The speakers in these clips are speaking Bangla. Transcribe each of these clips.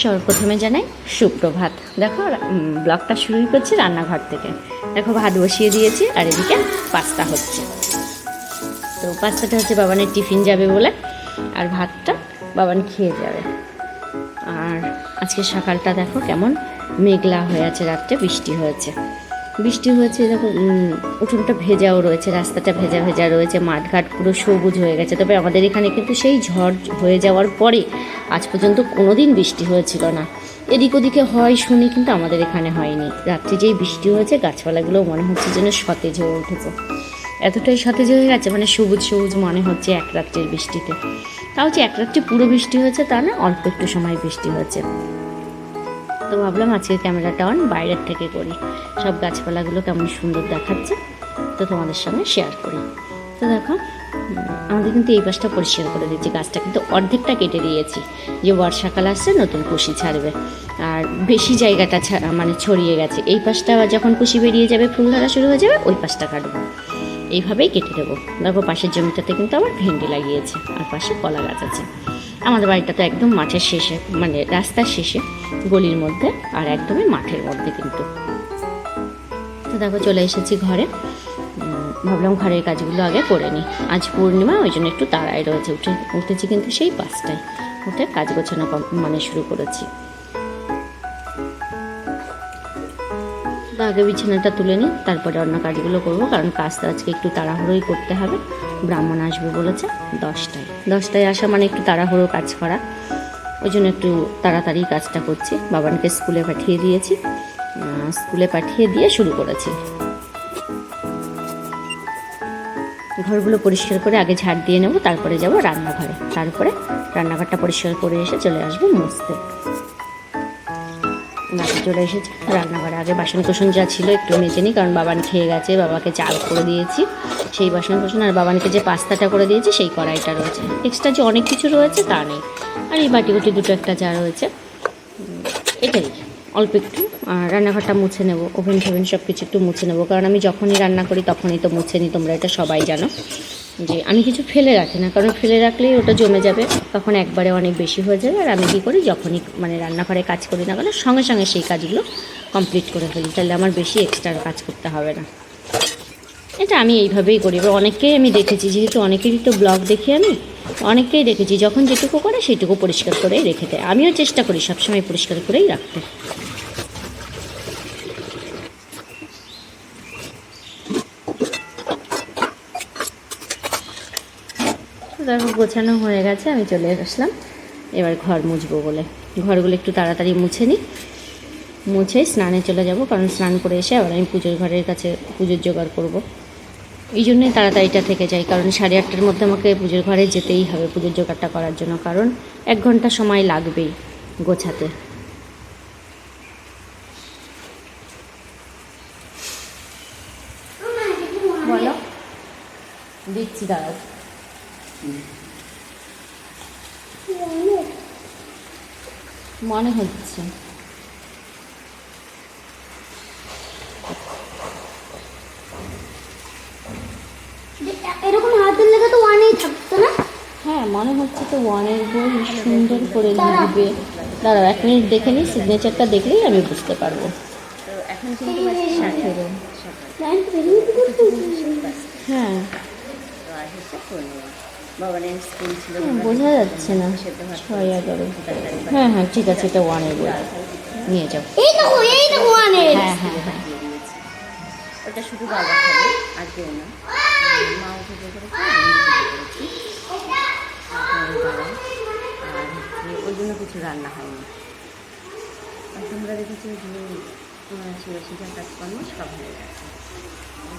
সর্বপ্রথমে জানাই সুপ্রভাত। দেখো ব্লগটা শুরুই করছি রান্নাঘর থেকে। দেখো ভাত বসিয়ে দিয়েছি আর এদিকে পাস্তা হচ্ছে। তো পাস্তাটা হচ্ছে বাবানের টিফিন যাবে বলে, আর ভাতটা বাবান খেয়ে যাবে। আর আজকে সকালটা দেখো কেমন মেঘলা হয়ে আছে, রাত্রে বৃষ্টি হয়েছে দেখো। উঠোনটা ভেজাও রয়েছে, রাস্তাটা ভেজা ভেজা রয়েছে, মাঠঘাট পুরো সবুজ হয়ে গেছে। তবে আমাদের এখানে কিন্তু সেই ঝড় হয়ে যাওয়ার পরে আজ পর্যন্ত কোনো দিন বৃষ্টি হয়েছিল না। এদিক ওদিকে হয় শুনি, কিন্তু আমাদের এখানে হয়নি। রাত্রে যেই বৃষ্টি হয়েছে গাছপালাগুলো মনে হচ্ছে যেন সতেজ হয়ে উঠেছে, এতটাই সতেজ হয়ে গেছে, মানে সবুজ সবুজ মনে হচ্ছে এক রাত্রের বৃষ্টিতে। তাও যে এক রাত্রে পুরো বৃষ্টি হয়েছে তা না, অল্প একটু সময় বৃষ্টি হয়েছে। তো ভাবলাম আজকে ক্যামেরাটা অন বাইরের থেকে করি, সব গাছপালাগুলো কেমন সুন্দর দেখাচ্ছে তো তোমাদের সঙ্গে শেয়ার করি। তো দেখো আমাদের কিন্তু এই পাশটা পরিষ্কার করে দিচ্ছি, গাছটা কিন্তু অর্ধেকটা কেটে দিয়েছি, যে বর্ষাকাল আসছে নতুন কুশি ছাড়বে। আর বেশি জায়গাটা মানে ছড়িয়ে গেছে, এই পাশটা যখন কুশি বেরিয়ে যাবে, ফুল ধরা শুরু হয়ে যাবে, ওই পাশটা কাটবো, এইভাবেই কেটে দেবো। দেখো পাশের জমিটাতে কিন্তু আবার ভেন্ডি লাগিয়েছে, আর পাশে কলা গাছ আছে। আমাদের বাড়িটা তো একদম মাঠের শেষে, মানে রাস্তার শেষে, গলির মধ্যে, আর একদমই মাঠের মধ্যে কিন্তু। তো দেখো চলে এসেছি ঘরে। ভাবলাম ঘরের কাজগুলো আগে করে নিই, আজ পূর্ণিমা, ওই জন্য একটু তাড়াই রয়েছে। উঠেছি কিন্তু সেই 5টায়, উঠে কাজ গোছানো মানে শুরু করেছি। তো আগে বিছানাটা তুলে নিই, তারপরে অন্য কাজগুলো করবো, কারণ কাজটা আজকে একটু তাড়াহুড়োই করতে হবে। ব্রাহ্মণ আসবে বলেছে 10টায় আসা মানে একটু তাড়াহুড়ো কাজ করা, ওই জন্য একটু তাড়াতাড়ি কাজটা করছি। বাবানকে স্কুলে পাঠিয়ে দিয়েছি, স্কুলে পাঠিয়ে দিয়ে শুরু করেছি। ঘরগুলো পরিষ্কার করে আগে ঝাড় দিয়ে নেব, তারপরে যাব রান্নাঘরে, তারপরে রান্নাঘরটা পরিষ্কার করে এসে চলে আসবো মুছতে। বাকি চলে এসেছি রান্নাঘরে। আগে বাসন কোসন যা ছিল একটু মেজে নিই, কারণ বাবান খেয়ে গেছে, বাবাকে চাল করে দিয়েছি সেই বাসন কোসন, আর বাবানকে যে পাস্তাটা করে দিয়েছি সেই কড়াইটা রয়েছে। এক্সট্রা যে অনেক কিছু রয়েছে তা নেই। আর এই বাটি বুটি দুটো একটা যা রয়েছে, এটাই অল্প একটু। আর রান্নাঘরটা মুছে নেব, ওভেন টোভেন সব কিছু একটু মুছে নেবো, কারণ আমি যখনই রান্না করি তখনই তো মুছে নিই। তোমরা এটা সবাই জানো যে আমি কিছু ফেলে রাখি না, কারণ ফেলে রাখলেই ওটা জমে যাবে, তখন একবারে অনেক বেশি হয়ে যাবে। আর আমি কী করি, যখনই মানে রান্নাঘরে কাজ করি না কেন, সঙ্গে সঙ্গে সেই কাজগুলো কমপ্লিট করে ফেলি, তাহলে আমার বেশি এক্সট্রা কাজ করতে হবে না। এটা আমি এইভাবেই করি। এবার অনেককেই আমি দেখেছি, যেহেতু অনেকেরই তো ব্লগ দেখি আমি, অনেককেই দেখেছি যখন যেটুকু করে সেইটুকু পরিষ্কার করেই রেখে দেয়। আমিও চেষ্টা করি সবসময় পরিষ্কার করেই রাখতে। দেখো গোছানো হয়ে গেছে, আমি চলে আসলাম এবার ঘর মুছবো বলে। ঘরগুলো একটু তাড়াতাড়ি মুছে নিই, মুছে স্নানে চলে যাব, কারণ স্নান করে এসে আবার আমি পুজোর ঘরের কাছে পুজোর জোগাড় করব। এই জন্যই তাড়াতাড়িটা থেকে যাই, কারণ 8:30টার মধ্যে আমাকে পুজোর ঘরে যেতেই হবে পুজোর জোগাড়টা করার জন্য, কারণ 1 ঘন্টা সময় লাগবেই গোছাতে। বলো, দিচ্ছি দাঁড়াও। মনে হচ্ছে এরকম হাতের লেগে তো ওয়ানেই থাকতো না। হ্যাঁ মনে হচ্ছে তো 1-এর বই সুন্দর করে লিখবে। দাঁড়াও 1 মিনিট দেখে নিই, সিগনেচারটা দেখলেই আমি বুঝতে পারবো। তো এখন কিন্তু 18। হ্যাঁ বোঝা যাচ্ছে না, 6-11। হ্যাঁ হ্যাঁ ঠিক আছে, এটা 1-এর বই, নিয়ে যাও। এই দেখো ওয়ানের। হ্যাঁ হ্যাঁ হ্যাঁ, ওটা শুধু বাবা খাবে আর কেউ না। মা উঠে করেছে, আমি করেছি, আর ওই জন্য কিছু রান্না হয়নি। আর তোমরা দেখেছি যে শিবাশিটা কাজকর্ম সব হয়ে গেছে,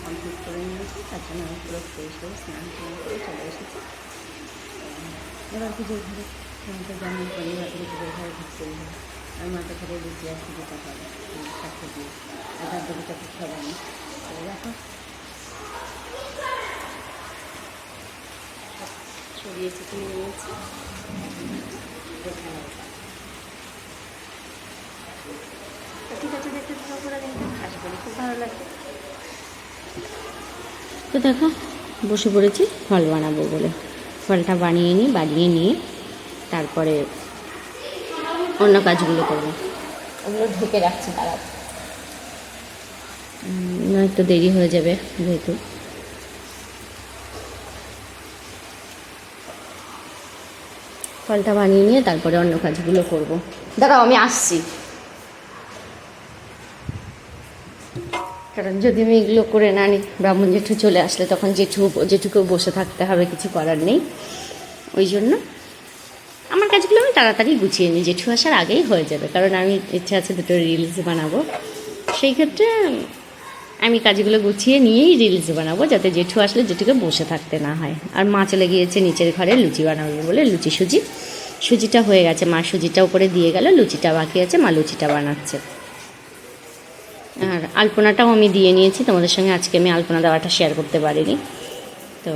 কমপ্লিট করে নিয়েছি। তার জন্য আমি পুরো ফ্রেশ হয়ে স্নান করে চলে এসেছি। এবার পুজোর ঘরে তো জানি শনিবারে পুজোর ঘরে ঢুকতেই হয়, আর মাথা ঘরে লুচি আর পুজোটা হবে সাথে দিয়ে, আর তার দুটা কিছু হবে না। তো দেখো ছড়িয়ে ছিটিয়ে নিয়েছি, ঠিক আছে, দেখতে ভালো করে দেখবেন, আশা করি খুব ভালো লাগবে। তো দেখো বসে পড়েছি ফল বানাবো বলে। ফলটা বানিয়ে নিয়ে তারপরে অন্য কাজগুলো করবো। ওগুলো ঢুকে রাখছি তারা, নয়তো দেরি হয়ে যাবে যেহেতু। ফলটা বানিয়ে নিয়ে তারপরে অন্য কাজগুলো করব। দাঁড়াও আমি আসছি, কারণ যদি আমি এগুলো করে না নিই, ব্রাহ্মণ জেঠু চলে আসলে তখন জেঠুকেও বসে থাকতে হবে, কিছু করার নেই। ওই জন্য আমার কাজগুলো আমি তাড়াতাড়ি গুছিয়ে নিই, জেঠু আসার আগেই হয়ে যাবে, কারণ আমি ইচ্ছা আছে দুটো রিলস বানাবো। সেই ক্ষেত্রে আমি কাজগুলো গুছিয়ে নিয়েই রিলস বানাবো, যাতে জেঠু আসলে জেঠুকে বসে থাকতে না হয়। আর মা চলে গিয়েছে নিচের ঘরে লুচি বানাবে বলে, সুজিটা হয়ে গেছে, মা সুজিটা উপরে দিয়ে গেল, লুচিটা বাকি আছে, মা লুচিটা বানাচ্ছে। আর আলপনাটাও আমি দিয়ে নিয়েছি, তোমাদের সঙ্গে আজকে আমি আলপনা দেওয়াটা শেয়ার করতে পারিনি। তো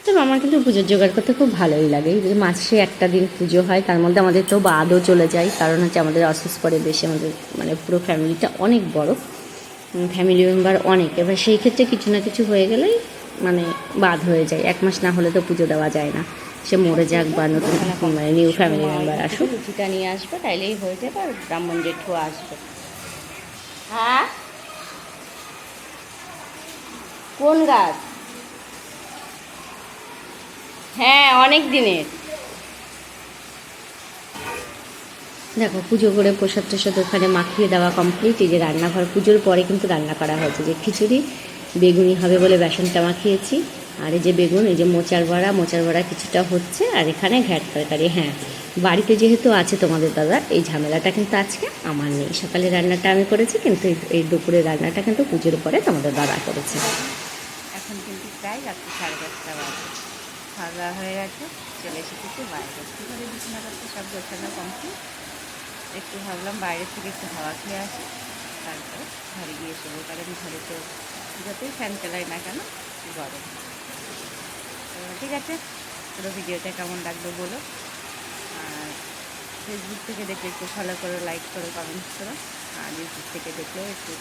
তবে আমার কিন্তু পুজোর জোগাড় করতে খুব ভালোই লাগে। যে মাসে একটা দিন পুজো হয়, তার মধ্যে আমাদের তো বাদও চলে যায়, কারণ হচ্ছে আমাদের অসুস্থ পরে বেশি, আমাদের মানে পুরো ফ্যামিলিটা অনেক বড়, ফ্যামিলি মেম্বার অনেক। এবার সেই ক্ষেত্রে কিছু না কিছু হয়ে গেলেই মানে বাদ হয়ে যায়, 1 মাস না হলে তো পুজো দেওয়া যায় না, সে মরে যাক বা নতুন মানে নিউ ফ্যামিলি মেম্বার আসুক। লুচিটা নিয়ে আসবে, তাইলেই হয়ে যাবে, আর ব্রাহ্মণ জেঠু আসবে। হ্যাঁ, কোন গাছ? হ্যাঁ, অনেক দিনের। দেখো পুজো করে প্রসাদ টসাদ ওখানে মাখিয়ে দেওয়া কমপ্লিট। এই যে রান্নাঘর, পুজোর পরে কিন্তু রান্না করা হয়েছে, যে খিচুড়ি বেগুনি হবে বলে বেসনটা মাখিয়েছি, আর এই যে বেগুন, এই যে মোচার বড়া কিছুটা হচ্ছে, আর এখানে ঘ্যাট তরকারি। হ্যাঁ, বাড়িতে যেহেতু আছে তোমাদের দাদা, এই ঝামেলাটা কিন্তু আজকে আমার নেই। সকালে রান্নাটা আমি করেছি, কিন্তু এই দুপুরের রান্নাটা কিন্তু পুজোর পরে তোমাদের দাদা করেছে। এখন কিন্তু প্রায় রাত্রি 5:30 বাজে, খাওয়া দাওয়া হয়ে গেছে, চলে এসেছি বাইরে। ঘরে বিছানাপত্র সব গোছানো কমপ্লিট। একটু ভাবলাম বাইরে থেকে একটু হাওয়া খেয়ে আসি, তারপরে ঘরে গিয়ে শোবো, কারণ ঘরে তো যতই ফ্যান চালাই না কেন গরম। তো ঠিক আছে, পুরো ভিডিওটা কেমন লাগলো বলো, আর ফেসবুক থেকে দেখলে একটু ফলো করো, লাইক করো, কমেন্টস করো, আর ইউটিউব থেকে দেখলেও একটু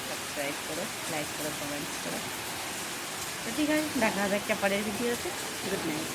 সাবস্ক্রাইব করো, লাইক করো, কমেন্টস করো। তো ঠিক আছে, দেখা হবে একটা পরের ভিডিওতে। Good night.